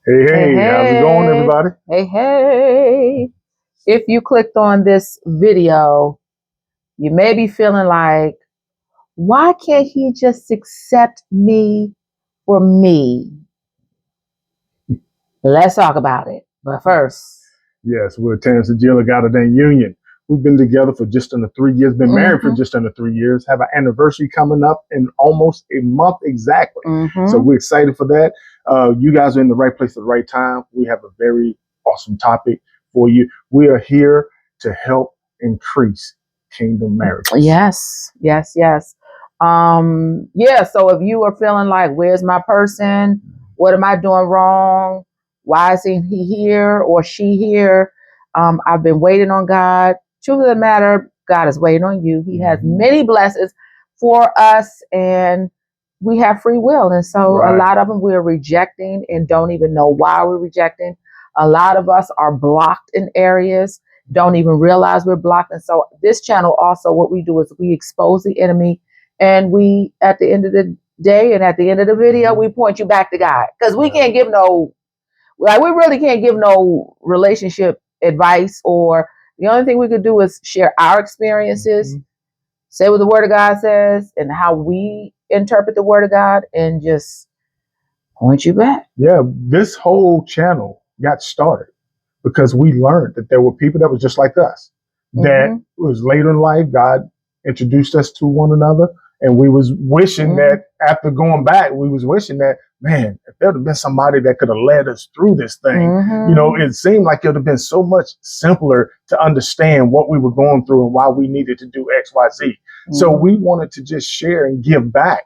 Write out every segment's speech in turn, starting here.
Hey, Hey, hey, how's it going, hey, everybody? hey. If you clicked on this video, you may be feeling like, why can't he just accept me for me? Let's talk about it. But first, Yes, we're Terrence and Jill of God-Ordained Union. We've been together for just under 3 years, been married for mm-hmm, just under 3 years, have an anniversary coming up in almost a month exactly. So mm-hmm. we're excited for that. You guys are in the right place at the right time. We have a very awesome topic for you. We are here to help increase kingdom marriages. Yes, yes, yes. Yeah, so if you are feeling like, where's my person? What am I doing wrong? Why isn't he here or she here? I've been waiting on God. Truth of the matter, God is waiting on you. He has many blessings for us, and we have free will. And so a Right. lot of them we're rejecting and don't even know why we're rejecting. A lot of us are blocked in areas, don't even realize we're blocked. And so this channel also, what we do is we expose the enemy, and we, at the end of the day and at the end of the video, we point you back to God, because we can't give no, like, we really can't give no relationship advice, or the only thing we could do is share our experiences, say what the word of God says and how we interpret the word of God, and just point you back. Yeah, this whole channel got started because we learned that there were people that was just like us. That was later in life, God introduced us to one another, and we was wishing that after going back, we was wishing that, man, if there would have been somebody that could have led us through this thing, it seemed like it would have been so much simpler to understand what we were going through and why we needed to do X, Y, Z. So we wanted to just share and give back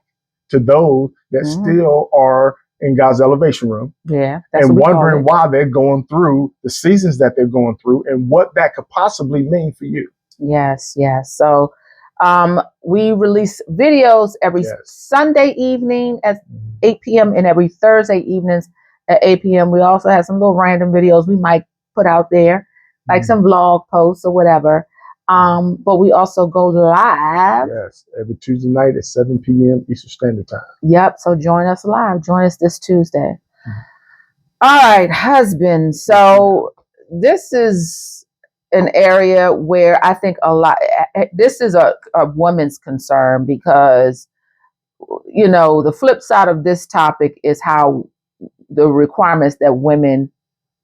to those that still are in God's elevation room. Yeah, and wondering why they're going through the seasons that they're going through and what that could possibly mean for you. Yes, yes. So we release videos every Sunday evening at 8 p.m. and every Thursday evenings at 8 p.m. We also have some little random videos we might put out there, like some vlog posts or whatever. But we also go live. Yes, every Tuesday night at 7 p.m. Eastern Standard Time. Yep. So join us live. Join us this Tuesday. All right, husband. So this is an area where I think this is a woman's concern, because, the flip side of this topic is how the requirements that women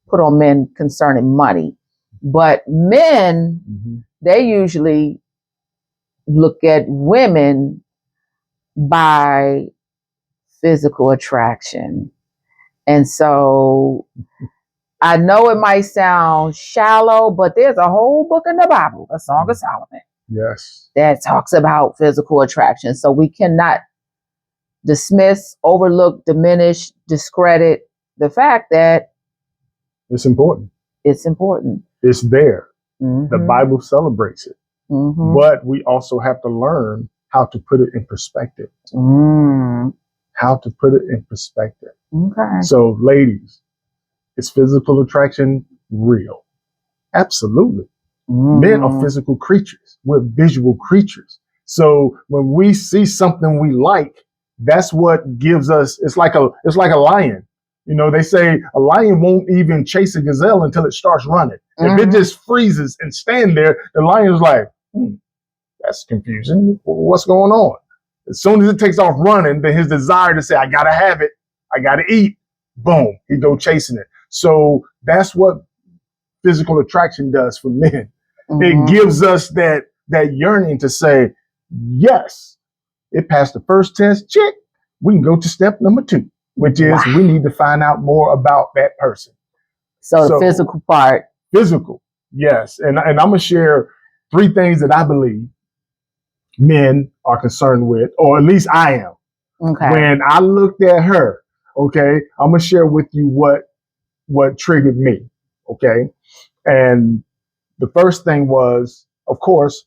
put on men concerning money. But men, they usually look at women by physical attraction. And so I know it might sound shallow, but there's a whole book in the Bible, a Song of Solomon, that talks about physical attraction. So we cannot dismiss, overlook, diminish, discredit the fact that it's important. It's important. It's there. The Bible celebrates it. But we also have to learn how to put it in perspective. How to put it in perspective. Okay. So, ladies, is physical attraction real? Absolutely. Men are physical creatures. We're visual creatures. So when we see something we like, that's what gives us, it's like a lion. They say a lion won't even chase a gazelle until it starts running. If it just freezes and stand there, the lion's like, that's confusing. What's going on? As soon as it takes off running, then his desire to say, I gotta have it, I gotta eat, boom, he go chasing it. So that's what physical attraction does for men. It gives us that yearning to say, yes, it passed the first test, check. We can go to step number 2, which is we need to find out more about that person. So the physical part. Physical, yes. And I'm going to share 3 things that I believe men are concerned with, or at least I am. Okay. When I looked at her, okay, I'm going to share with you what triggered me, okay? And the first thing was, of course,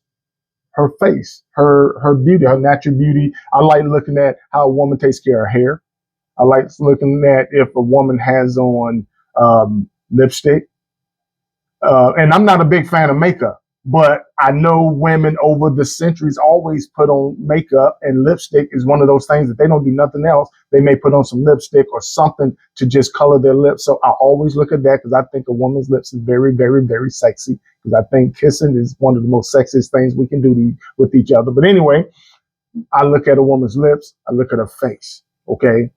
her face, her beauty, her natural beauty. I like looking at how a woman takes care of her hair. I like looking at if a woman has on lipstick. And I'm not a big fan of makeup, But I know women over the centuries always put on makeup, and lipstick is one of those things that they don't do nothing else. They may put on some lipstick or something to just color their lips. So I always look at that because I think a woman's lips is very, very, very sexy, because I think kissing is one of the most sexiest things we can do with each other. But anyway, I look at a woman's lips, I look at her face, okay?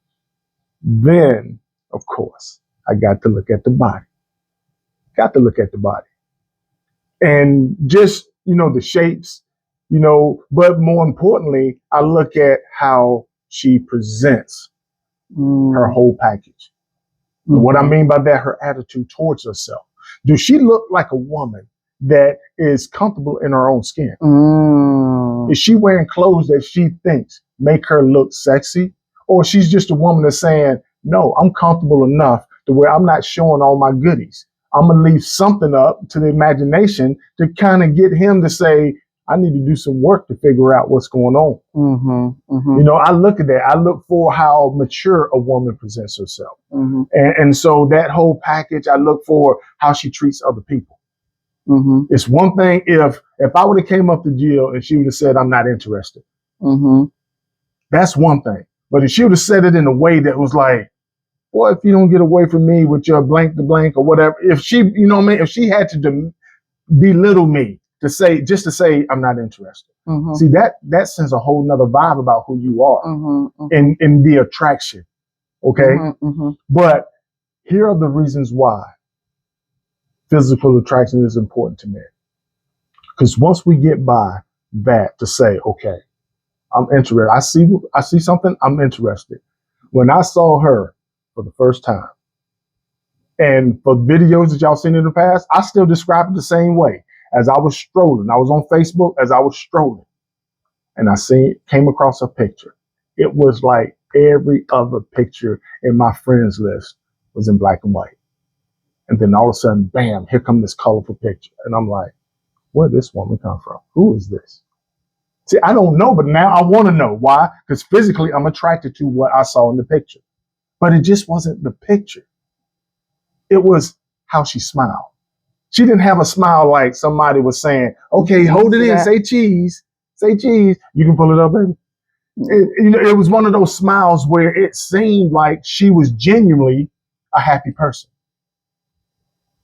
Then, of course, I got to look at the body. Got to look at the body. And just, the shapes, but more importantly, I look at how she presents her whole package. Mm-hmm. What I mean by that, her attitude towards herself. Does she look like a woman that is comfortable in her own skin? Is she wearing clothes that she thinks make her look sexy? Or she's just a woman that's saying, no, I'm comfortable enough to where I'm not showing all my goodies. I'm going to leave something up to the imagination to kind of get him to say, I need to do some work to figure out what's going on. Mm-hmm, mm-hmm. I look at that. I look for how mature a woman presents herself. Mm-hmm. And so that whole package, I look for how she treats other people. Mm-hmm. It's one thing if I would have came up to Jill and she would have said, I'm not interested. Mm-hmm. That's one thing. But if she would have said it in a way that was like, boy, if you don't get away from me with your blank to blank or whatever, if she, if she had to belittle me to say, I'm not interested. Mm-hmm. See, that sends a whole nother vibe about who you are in the attraction. Okay. Mm-hmm, mm-hmm. But here are the reasons why physical attraction is important to me. Because once we get by that to say, okay, I'm interested. I see something, I'm interested. When I saw her for the first time, and for videos that y'all seen in the past, I still describe it the same way. As I was strolling, I was on Facebook as I was strolling, and I came across a picture. It was like every other picture in my friends list was in black and white. And then all of a sudden, bam, here comes this colorful picture. And I'm like, where did this woman come from? Who is this? See, I don't know, but now I want to know. Why? Because physically, I'm attracted to what I saw in the picture. But it just wasn't the picture. It was how she smiled. She didn't have a smile like somebody was saying, okay, hold it in, say cheese, say cheese. You can pull it up, baby. It was one of those smiles where it seemed like she was genuinely a happy person.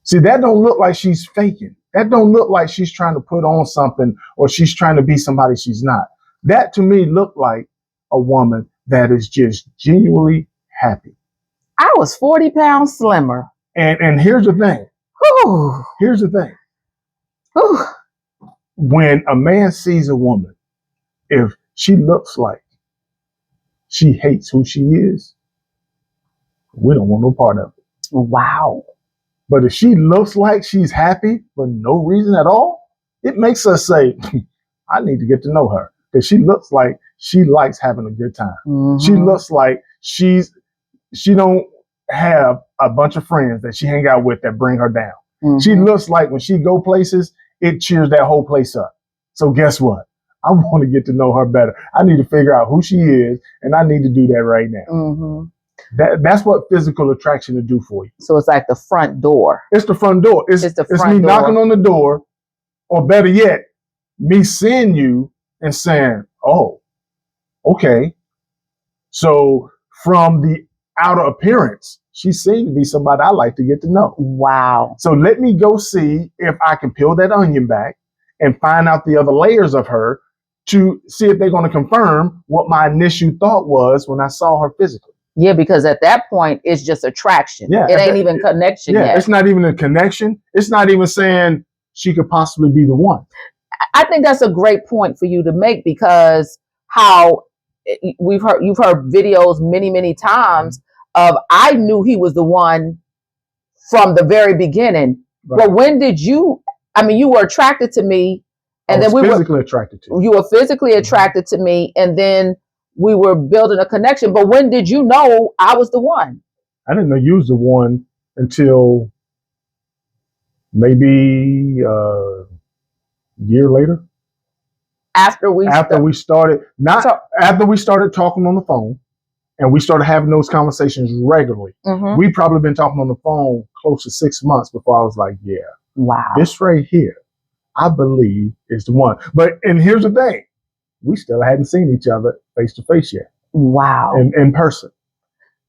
See, that don't look like she's faking. That don't look like she's trying to put on something or she's trying to be somebody she's not. That to me looked like a woman that is just genuinely happy. I was 40 pounds slimmer. And here's the thing. Whew. Here's the thing. Whew. When a man sees a woman, if she looks like she hates who she is, we don't want no part of it. Wow. But if she looks like she's happy for no reason at all, it makes us say, I need to get to know her. Because she looks like she likes having a good time. Mm-hmm. She looks like she don't have a bunch of friends that she hang out with that bring her down. Mm-hmm. She looks like when she go places, it cheers that whole place up. So guess what? I want to get to know her better. I need to figure out who she is, and I need to do that right now. Mm-hmm. That's what physical attraction will do for you. So it's like the front door. It's the front door. It's me knocking on the door, or better yet, me seeing you and saying, oh, okay. So from the outer appearance, she seemed to be somebody I like to get to know. Wow. So let me go see if I can peel that onion back and find out the other layers of her to see if they're going to confirm what my initial thought was when I saw her physically. Yeah, because at that point, it's just attraction. Yeah, it ain't even connection yet. Yeah, it's not even a connection. It's not even saying she could possibly be the one. I think that's a great point for you to make, because how you've heard videos many, many times of, I knew he was the one from the very beginning. Right. But when did you were attracted to me, and then physically attracted to you. You were physically attracted to me, and then we were building a connection. But when did you know I was the one? I didn't know you was the one until maybe a year later. After we started talking on the phone, and we started having those conversations regularly. Mm-hmm. We probably been talking on the phone close to 6 months before I was like, yeah, wow, this right here, I believe is the one. And here's the thing. We still hadn't seen each other face to face yet. Wow. In person.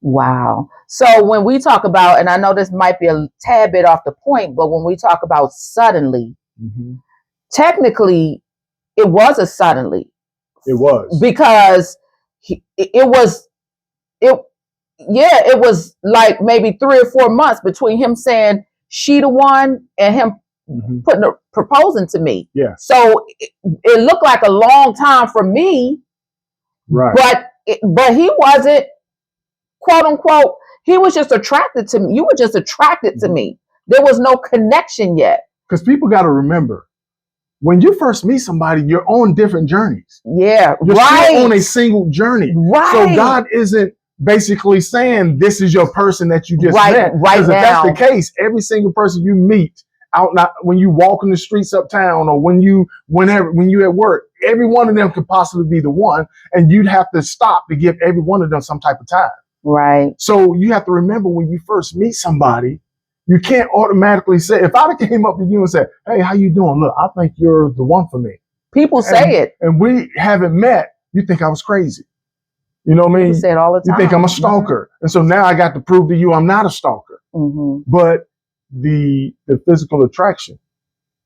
Wow. So when we talk about, and I know this might be a tad bit off the point, but when we talk about suddenly, technically it was a suddenly. It was. Because it was like maybe 3 or 4 months between him saying she the one and him proposing to me. Yeah. So it looked like a long time for me. Right. But he wasn't, quote unquote, he was just attracted to me. You were just attracted to me. There was no connection yet. Because people got to remember, when you first meet somebody, you're on different journeys. Yeah, you're still on a single journey. Right. So God isn't basically saying this is your person that you just met. Right now. If that's the case, every single person you meet when you walk in the streets uptown or when you at work, every one of them could possibly be the one, and you'd have to stop to give every one of them some type of time. Right. So you have to remember, when you first meet somebody, you can't automatically say, if I came up to you and said, hey, how you doing? Look, I think you're the one for me. People say it. And we haven't met. You think I was crazy. You know what I mean? You say it all the time. You think I'm a stalker. And so now I got to prove to you I'm not a stalker. But the physical attraction.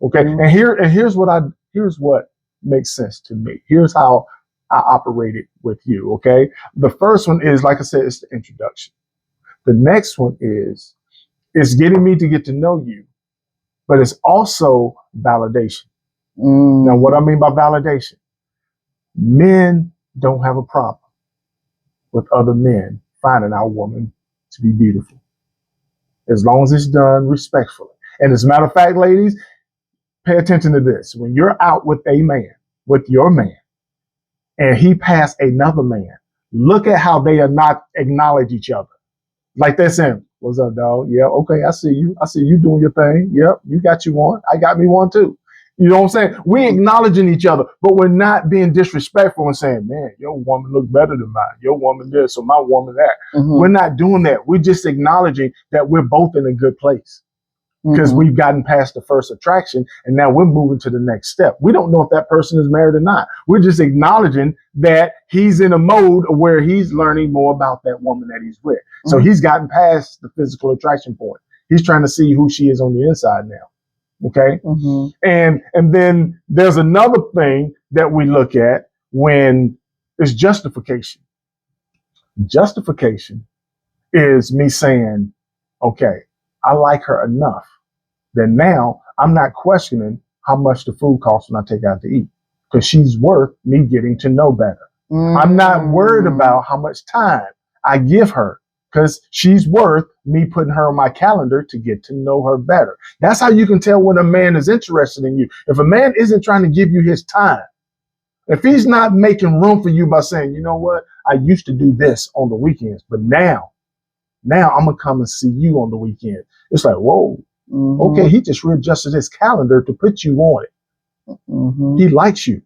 Okay. And here's what makes sense to me. Here's how I operated with you. Okay. The first one is, like I said, it's the introduction. The next one is, it's getting me to get to know you, but it's also validation. Now, what I mean by validation, men don't have a problem with other men finding our woman to be beautiful, as long as it's done respectfully. And as a matter of fact, ladies, pay attention to this. When you're out with a man, with your man, and he passed another man, look at how they are not acknowledge each other. Like they're saying, what's up, dog? Yeah, okay, I see you. I see you doing your thing. Yep, you got you one. I got me one too. You know what I'm saying? We acknowledging each other, but we're not being disrespectful and saying, man, your woman look better than mine. Your woman this, so my woman that. We're not doing that. We're just acknowledging that we're both in a good place, because we've gotten past the first attraction and now we're moving to the next step. We don't know if that person is married or not. We're just acknowledging that he's in a mode where he's learning more about that woman that he's with. So he's gotten past the physical attraction point. He's trying to see who she is on the inside now. Okay. And then there's another thing that we look at when it's justification. Justification is me saying, okay, I like her enough. Then now I'm not questioning how much the food costs when I take out to eat, because she's worth me getting to know better. I'm not worried about how much time I give her, because she's worth me putting her on my calendar to get to know her better. That's how you can tell when a man is interested in you. If a man isn't trying to give you his time, if he's not making room for you by saying, you know what, I used to do this on the weekends, but now I'm going to come and see you on the weekend. It's like, whoa. Okay, he just readjusted his calendar to put you on it. He likes you.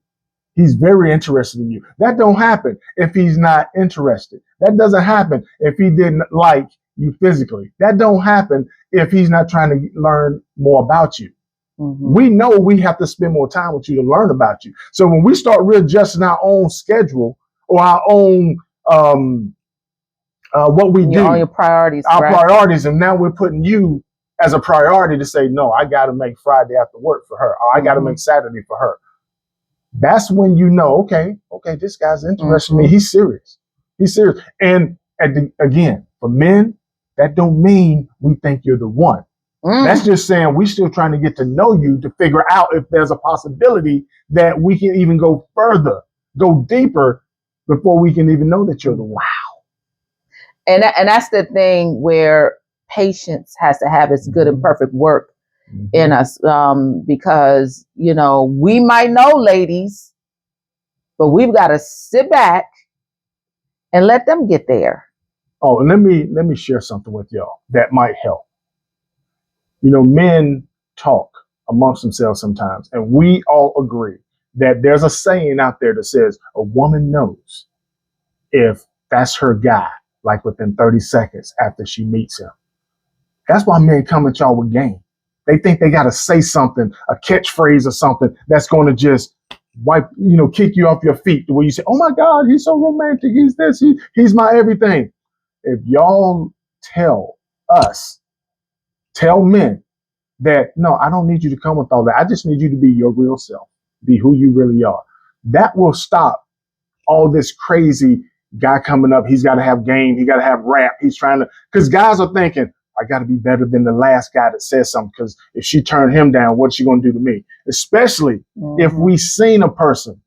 He's very interested in you. That don't happen if he's not interested. That doesn't happen if he didn't like you physically. That don't happen if he's not trying to learn more about you. We know we have to spend more time with you to learn about you. So when we start readjusting our own schedule or our own what we do, all your priorities, our priorities, and now we're putting you as a priority to say, no, I got to make Friday after work for her, or I got to make Saturday for her. That's when you know, okay, this guy's interested in me. He's serious. He's serious. And again, for men, that don't mean we think you're the one. That's just saying we still trying to get to know you to figure out if there's a possibility that we can even go further, go deeper before we can even know that you're the one. Wow. And that's the thing where patience has to have its good and perfect work in us, because, you know, we might know, ladies, but we've got to sit back and let them get there. Oh, and let me share something with y'all that might help. You know, men talk amongst themselves sometimes, and we all agree that there's a saying out there that says a woman knows if that's her guy, like within 30 seconds after she meets him. That's why men come at y'all with game. They think they got to say something, a catchphrase or something that's going to just kick you off your feet. The way you say, "Oh my God, he's so romantic. He's this. He's my everything." If y'all tell men that, no, I don't need you to come with all that. I just need you to be your real self, be who you really are. That will stop all this crazy guy coming up. He's got to have game. He got to have rap. He's trying to, because guys are thinking, I got to be better than the last guy that says something, because if she turned him down, what's she going to do to me? Especially if we seen a person,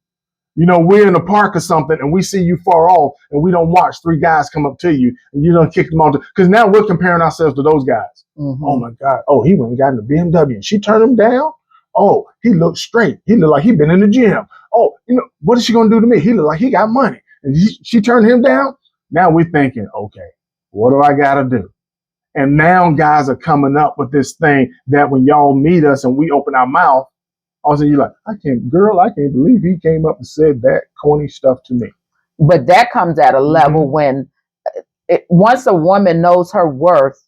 we're in a park or something and we see you far off and we don't watch three guys come up to you and you don't kick them off. Because now we're comparing ourselves to those guys. Oh my God. Oh, he went and got in the BMW and she turned him down. Oh, he looked straight. He looked like he'd been in the gym. Oh, what is she going to do to me? He looked like he got money. And she turned him down. Now we're thinking, okay, what do I got to do? And now guys are coming up with this thing that when y'all meet us and we open our mouth, all of a sudden you're like, I can't believe he came up and said that corny stuff to me. But that comes at a level when once a woman knows her worth,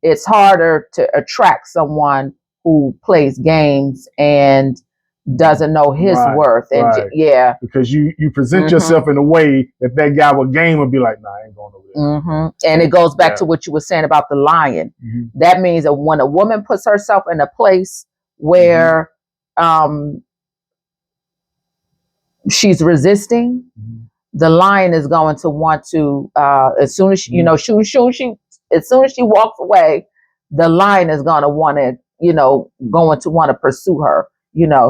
it's harder to attract someone who plays games and doesn't know his worth. And because you present yourself in a way that guy with game would be like, nah, I ain't going over there. And it goes back to what you were saying about the lion. That means that when a woman puts herself in a place where she's resisting, the lion is going to want to, as soon as she walks away, the lion is going to want to pursue her.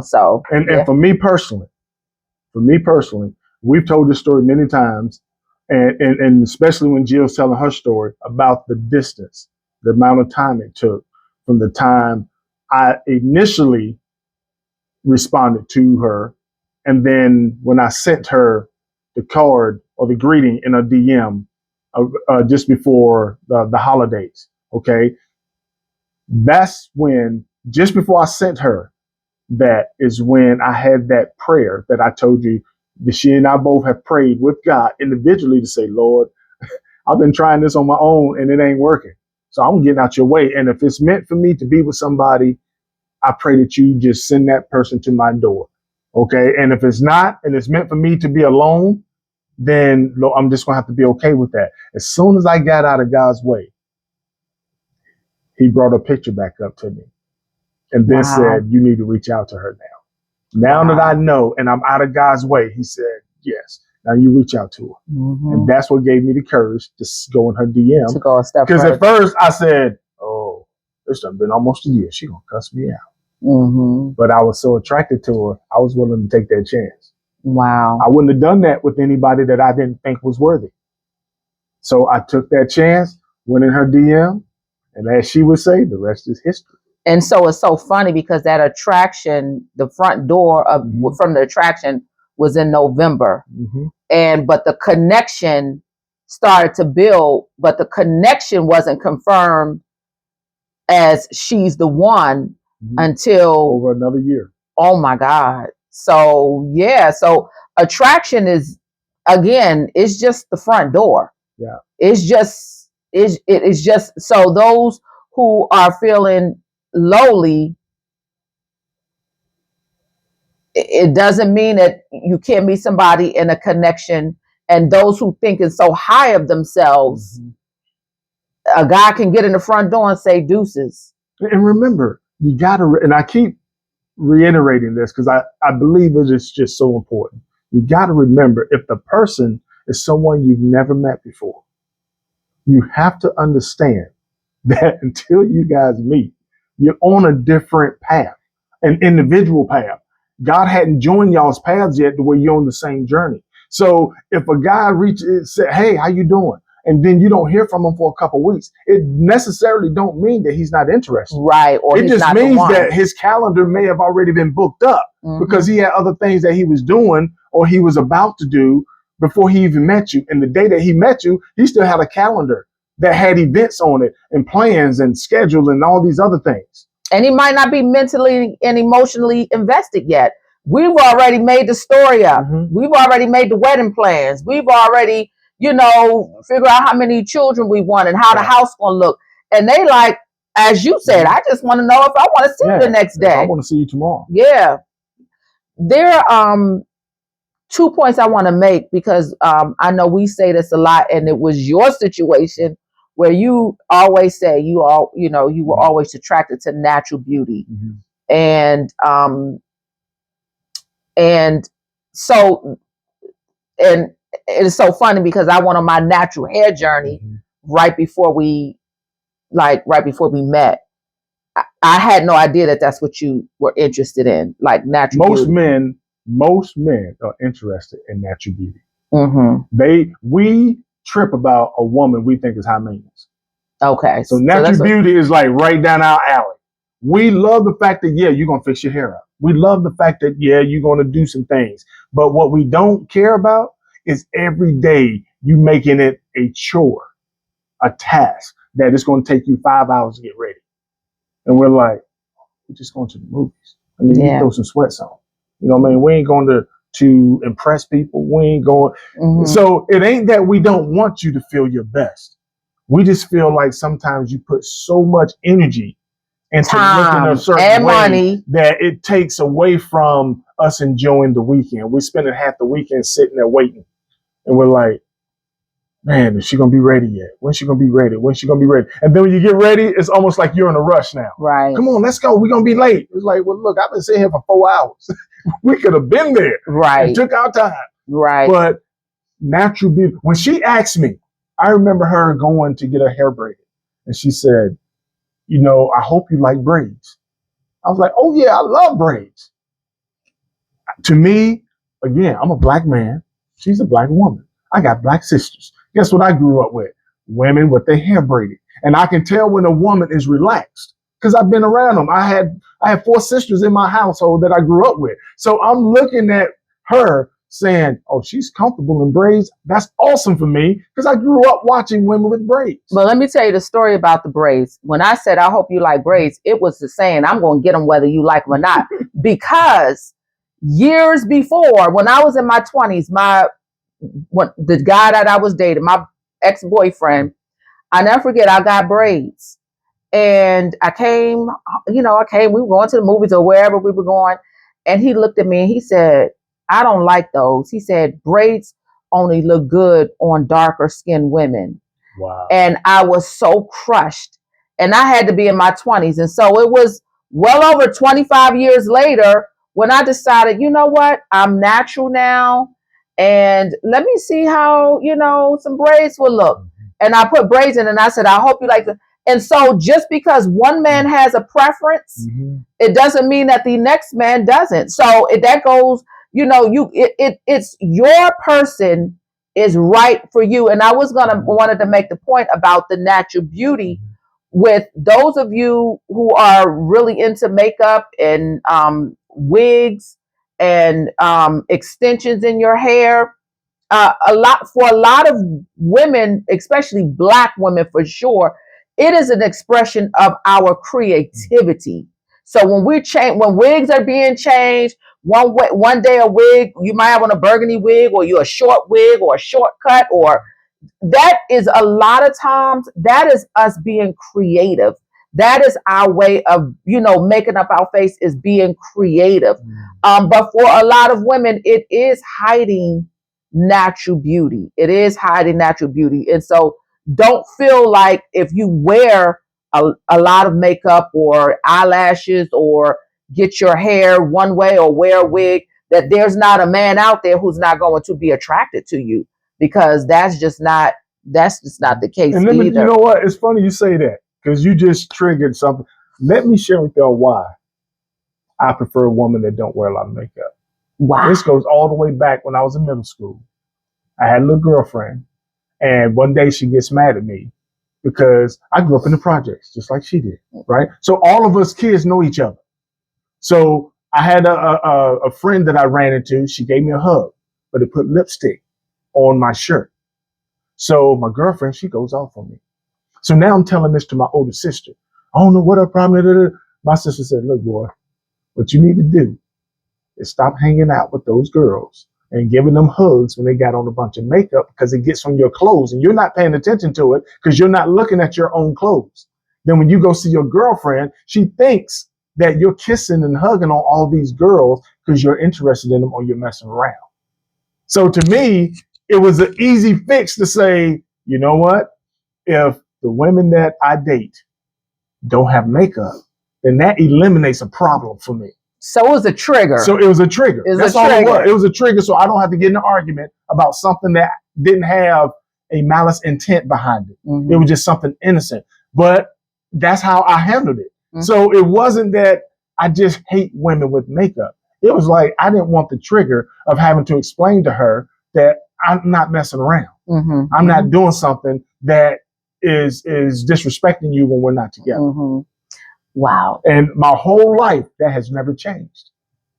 So and for me personally, we've told this story many times, and especially when Jill's telling her story about the distance, the amount of time it took from the time I initially responded to her, and then when I sent her the card or the greeting in a DM just before the holidays. Okay, that's when, just before I sent her, that is when I had that prayer that I told you that she and I both have prayed with God individually to say, Lord, I've been trying this on my own and it ain't working. So I'm getting out your way. And if it's meant for me to be with somebody, I pray that you just send that person to my door. Okay. And if it's not, and it's meant for me to be alone, then I'm just going to have to be okay with that. As soon as I got out of God's way, he brought a picture back up to me and then said, you need to reach out to her now. Now that I know and I'm out of God's way, he said, yes, now you reach out to her. And that's what gave me the courage to go in her DM. To go a step further. Because at first I said, oh, it's been almost a year. She going to cuss me out. But I was so attracted to her, I was willing to take that chance. Wow. I wouldn't have done that with anybody that I didn't think was worthy. So I took that chance, went in her DM, and as she would say, the rest is history. And so it's so funny because that attraction, the front door from the attraction was in November. But the connection started to build, but the connection wasn't confirmed as she's the one until over another year. Oh my God. So so attraction is, again, it's just the front door. Yeah. It's just so those who are feeling lowly, it doesn't mean that you can't meet somebody in a connection. And those who thinking so high of themselves, a guy can get in the front door and say deuces. And remember, you gotta, and I keep reiterating this because I believe it is just so important. You gotta remember, if the person is someone you've never met before, you have to understand that until you guys meet, you're on a different path, an individual path. God hadn't joined y'all's paths yet the way you're on the same journey. So if a guy reaches and said, hey, how you doing? And then you don't hear from him for a couple of weeks, it necessarily don't mean that he's not interested. Right. Or it just means that his calendar may have already been booked up because he had other things that he was doing or he was about to do before he even met you. And the day that he met you, he still had a calendar that had events on it and plans and schedule and all these other things. And he might not be mentally and emotionally invested yet. We've already made the story up. We've already made the wedding plans. We've already, figure out how many children we want and how the house gonna look. And they like, as you said, I just want to know if I want to see you the next day. I want to see you tomorrow. Yeah. There are 2 points I want to make because I know we say this a lot, and it was your situation where you always say you were always attracted to natural beauty. And so it's so funny because I went on my natural hair journey right before we met. I had no idea that that's what you were interested in, like natural beauty. Most men are interested in natural beauty. We trip about a woman we think is high maintenance. Okay. So natural beauty is like right down our alley. We love the fact that, yeah, you're going to fix your hair up. We love the fact that, yeah, you're going to do some things. But what we don't care about is every day you making it a chore, a task that it's going to take you 5 hours to get ready. And we're like, we're just going to the movies. I mean, you throw some sweats on. You know what I mean? We ain't going to impress people. We ain't going. So it ain't that we don't want you to feel your best. We just feel like sometimes you put so much energy into looking a certain way money that it takes away from us enjoying the weekend. We're spending half the weekend sitting there waiting. And we're like, man, is she going to be ready yet? When's she going to be ready? When's she going to be ready? And then when you get ready, it's almost like you're in a rush now. Right. Come on, let's go. We're going to be late. It's like, well, look, I've been sitting here for 4 hours. We could have been there. Right. And took our time. Right. But natural beauty. When she asked me, I remember her going to get her hair braided. And she said, you know, I hope you like braids. I was like, oh, yeah, I love braids. To me, again, I'm a black man. She's a black woman. I got black sisters. Guess what I grew up with? Women with their hair braided. And I can tell when a woman is relaxed because I've been around them. I had 4 sisters in my household that I grew up with. So I'm looking at her saying, oh, she's comfortable in braids. That's awesome for me because I grew up watching women with braids. Well, let me tell you the story about the braids. When I said, I hope you like braids, it was the saying, I'm going to get them whether you like them or not. Because years before, when I was in my 20s, the guy that I was dating, my ex-boyfriend, I never forget, I got braids. And I came, we were going to the movies or wherever we were going. And he looked at me and he said, I don't like those. He said, braids only look good on darker skinned women. Wow. And I was so crushed. And I had to be in my 20s. And so it was well over 25 years later when I decided, you know what? I'm natural now. And let me see how, some braids will look. And I put braids in and I said, I hope you like them. And so just because one man has a preference, it doesn't mean that the next man doesn't. So that goes, it's your person is right for you. And I wanted to make the point about the natural beauty with those of you who are really into makeup and wigs and extensions in your hair. A lot of women, especially Black women for sure, it is an expression of our creativity. So when wigs are being changed, one day a wig, you might have on a burgundy wig, or you're a short wig or a shortcut, or that is a lot of times, that is us being creative. That is our way of, making up our face, is being creative. But for a lot of women, it is hiding natural beauty. It is hiding natural beauty. And so don't feel like if you wear a lot of makeup or eyelashes or get your hair one way or wear a wig, that there's not a man out there who's not going to be attracted to you, because that's just not the case and either. You know what? It's funny you say that because you just triggered something. Let me share with y'all why I prefer a woman that don't wear a lot of makeup. Wow. This goes all the way back when I was in middle school. I had a little girlfriend, and one day she gets mad at me because I grew up in the projects just like she did, right? So all of us kids know each other. So I had a friend that I ran into. She gave me a hug, but it put lipstick on my shirt. So my girlfriend, she goes off on me. So now I'm telling this to my older sister. I don't know what her problem is. My sister said, look, boy, what you need to do is stop hanging out with those girls and giving them hugs when they got on a bunch of makeup, because it gets on your clothes and you're not paying attention to it because you're not looking at your own clothes. Then when you go see your girlfriend, she thinks that you're kissing and hugging on all these girls because you're interested in them or you're messing around. So to me, it was an easy fix to say, you know what? If the women that I date don't have makeup, then that eliminates a problem for me. So it was a trigger. So it was a trigger. That's all it was. It was a trigger, so I don't have to get in an argument about something that didn't have a malice intent behind it. Mm-hmm. It was just something innocent. But that's how I handled it. Mm-hmm. So it wasn't that I just hate women with makeup. It was like I didn't want the trigger of having to explain to her that I'm not messing around. Mm-hmm. I'm not doing something that is disrespecting you when we're not together. Mm-hmm. Wow. And my whole life, that has never changed.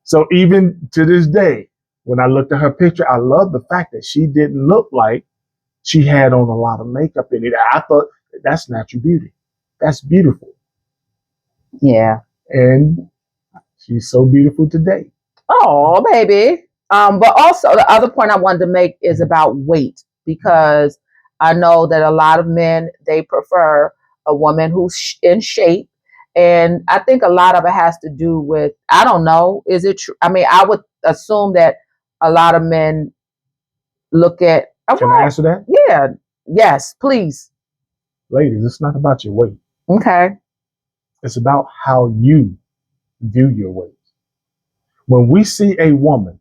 So even to this day, when I looked at her picture, I love the fact that she didn't look like she had on a lot of makeup in it. I thought that's natural beauty. That's beautiful. Yeah. And she's so beautiful today. Oh, baby. But also the other point I wanted to make is about weight, because I know that a lot of men, they prefer a woman who's in shape. And I think a lot of it has to do with, I don't know, is it true? I mean, I would assume that a lot of men look at... Can I answer that? Yeah. Yes, please. Ladies, it's not about your weight. Okay. It's about how you view your weight. When we see a woman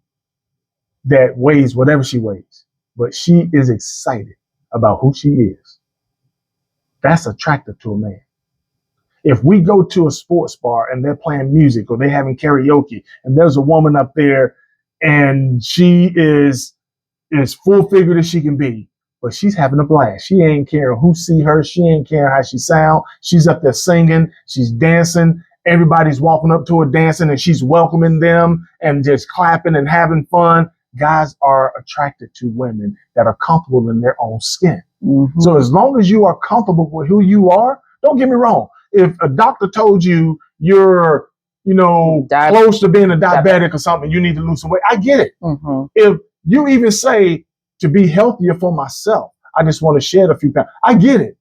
that weighs whatever she weighs, but she is excited about who she is, that's attractive to a man. If we go to a sports bar and they're playing music or they're having karaoke and there's a woman up there and she is full figured as she can be, but she's having a blast. She ain't caring who see her. She ain't caring how she sound. She's up there singing. She's dancing. Everybody's walking up to her dancing and she's welcoming them and just clapping and having fun. Guys are attracted to women that are comfortable in their own skin. Mm-hmm. So as long as you are comfortable with who you are, don't get me wrong. If a doctor told you you're, close to being a diabetic or something, you need to lose some weight, I get it. Mm-hmm. If you even say to be healthier for myself, I just want to shed a few pounds, I get it.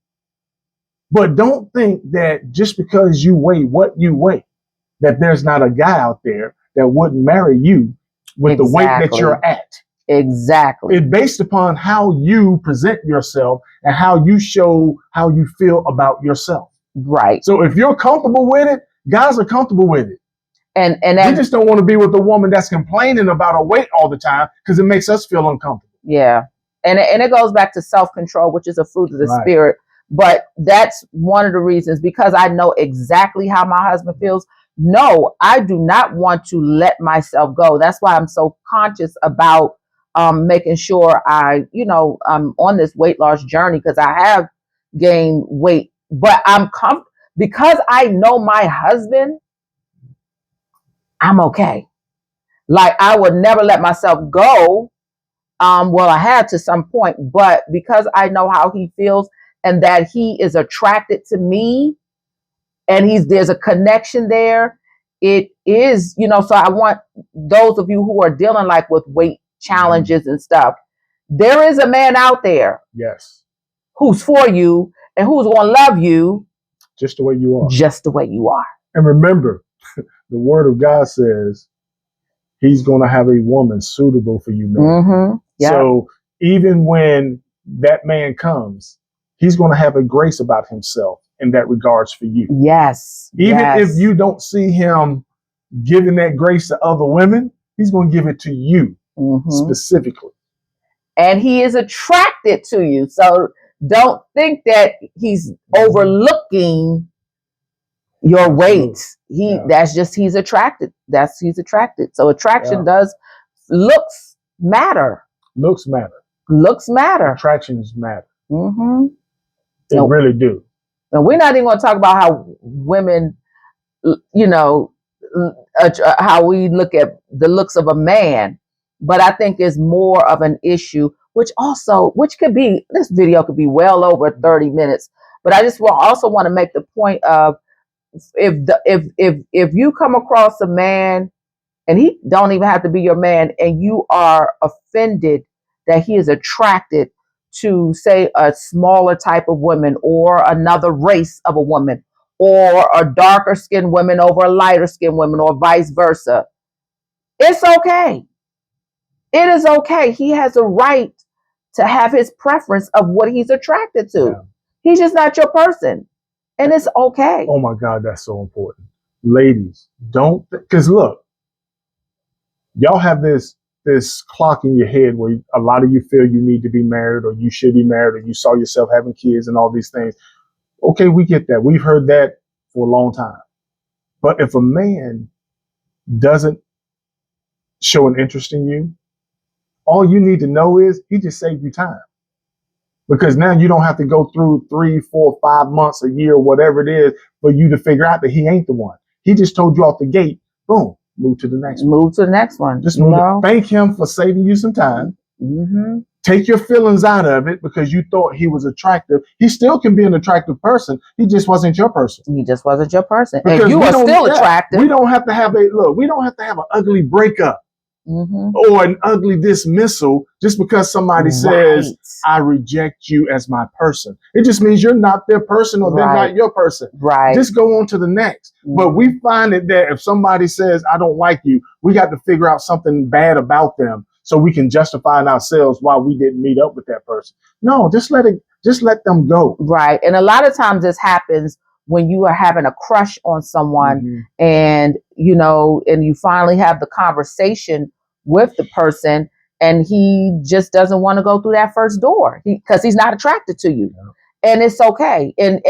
But don't think that just because you weigh what you weigh, that there's not a guy out there that wouldn't marry you with the weight that you're at. Exactly. It's based upon how you present yourself and how you show how you feel about yourself. Right. So if you're comfortable with it, guys are comfortable with it. And we just don't want to be with a woman that's complaining about her weight all the time because it makes us feel uncomfortable. Yeah. And it goes back to self-control, which is a fruit of the spirit. But that's one of the reasons, because I know exactly how my husband feels. No, I do not want to let myself go. That's why I'm so conscious about making sure I'm on this weight loss journey, because I have gained weight, but I'm because I know my husband, I'm okay. Like, I would never let myself go. Well, I had to some point, but because I know how he feels and that he is attracted to me and there's a connection there, it is, so I want those of you who are dealing like with weight challenges and stuff, there is a man out there. Yes. Who's for you and who's going to love you. Just the way you are. Just the way you are. And remember, the word of God says he's going to have a woman suitable for you, man. Mm-hmm. Yep. So even when that man comes, he's going to have a grace about himself in that regards for you. Yes. Even if you don't see him giving that grace to other women, he's going to give it to you specifically. And he is attracted to you. So don't think that he's overlooking your weight. He's attracted. He's attracted. So attraction looks matter. Looks matter. Attractions matter. Mm-hmm. They really do. And we're not even going to talk about how women, how we look at the looks of a man, but I think it's more of an issue, which could be, this video could be well over 30 minutes, but I just also want to make the point of, if you come across a man, and he don't even have to be your man, and you are offended that he is attracted to, say, a smaller type of woman or another race of a woman or a darker skinned woman over a lighter skinned woman or vice versa. It's okay. It is okay. He has a right to have his preference of what he's attracted to. Yeah. He's just not your person. And it's okay. Oh my God, that's so important. Ladies, don't, because look, y'all have this clock in your head where a lot of you feel you need to be married or you should be married or you saw yourself having kids and all these things. Okay, we get that. We've heard that for a long time. But if a man doesn't show an interest in you, all you need to know is he just saved you time. Because now you don't have to go through 3, 4, 5 months, a year, whatever it is, for you to figure out that he ain't the one. He just told you off the gate, boom, move to the next one. Move to the next one. Just move to, thank him for saving you some time. Mm-hmm. Take your feelings out of it because you thought he was attractive. He still can be an attractive person. He just wasn't your person. He just wasn't your person. Because and you are still attractive. We don't have to have an ugly breakup. Mm-hmm. Or an ugly dismissal just because somebody says, I reject you as my person. It just means you're not their person or they're not your person. Right. Just go on to the next. Mm-hmm. But we find it that if somebody says, I don't like you, we got to figure out something bad about them so we can justify in ourselves why we didn't meet up with that person. No, just let them go. Right. And a lot of times this happens when you are having a crush on someone Mm-hmm. and, and you finally have the conversation with the person and he just doesn't want to go through that first door because he's not attracted to you. Yeah. And it's okay. And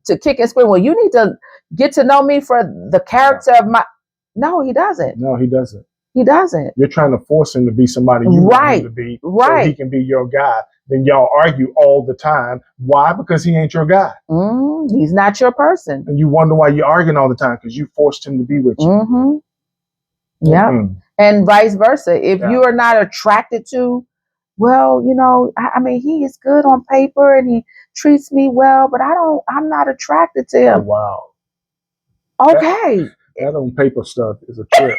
to kick and scream, well, you need to get to know me for the character of my... No, he doesn't. No, he doesn't. He doesn't. You're trying to force him to be somebody you want him to be so he can be your guy. Then y'all argue all the time. Why? Because he ain't your guy. He's not your person. And you wonder why you're arguing all the time because you forced him to be with you. Mm-hmm. Yeah. Mm-hmm. And vice versa. If you are not attracted to, well, I mean, he is good on paper and he treats me well, but I'm not attracted to him. Oh, wow. Okay. That on paper stuff is a trip.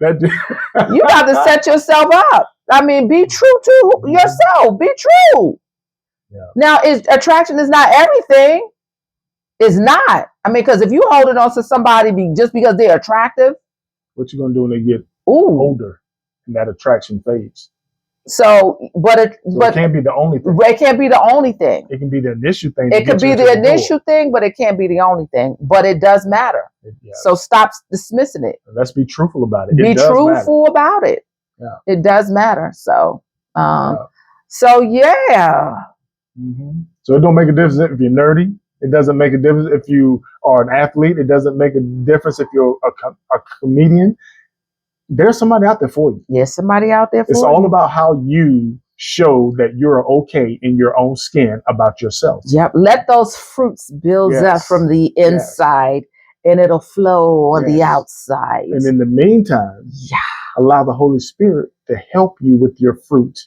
You got to set yourself up. I mean, be true to yourself. Be true. Yeah. Now, attraction is not everything. It's not. I mean, because if you holding on to somebody just because they're attractive, what you gonna do when they get older and that attraction fades? So it can't be the only thing. It can't be the only thing. It can be the initial thing. It could be the initial thing, but it can't be the only thing. But it does matter. So stop dismissing it. Let's be truthful about it. Be truthful about it. Yeah. It does matter. So, yeah. Mm-hmm. So it don't make a difference if you're nerdy. It doesn't make a difference if you are an athlete. It doesn't make a difference if you're a comedian. There's somebody out there for you. Yes, somebody out there for you. It's all about how you show that you're okay in your own skin about yourself. Yep. Let those fruits build up from the inside and it'll flow on the outside. And in the meantime, allow the Holy Spirit to help you with your fruit.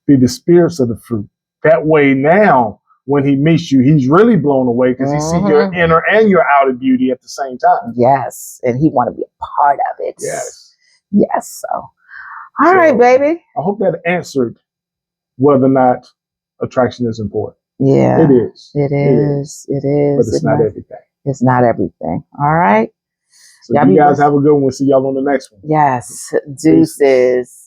Be the spirits of the fruit. That way now, when he meets you, he's really blown away because he sees your inner and your outer beauty at the same time. Yes. And he want to be a part of it. Yes. Yes. So, all right, baby. I hope that answered whether or not attraction is important. Yeah. It is. It is. But it's not everything. It's not everything. All right. So you guys have a good one. We'll see y'all on the next one. Yes. Deuces.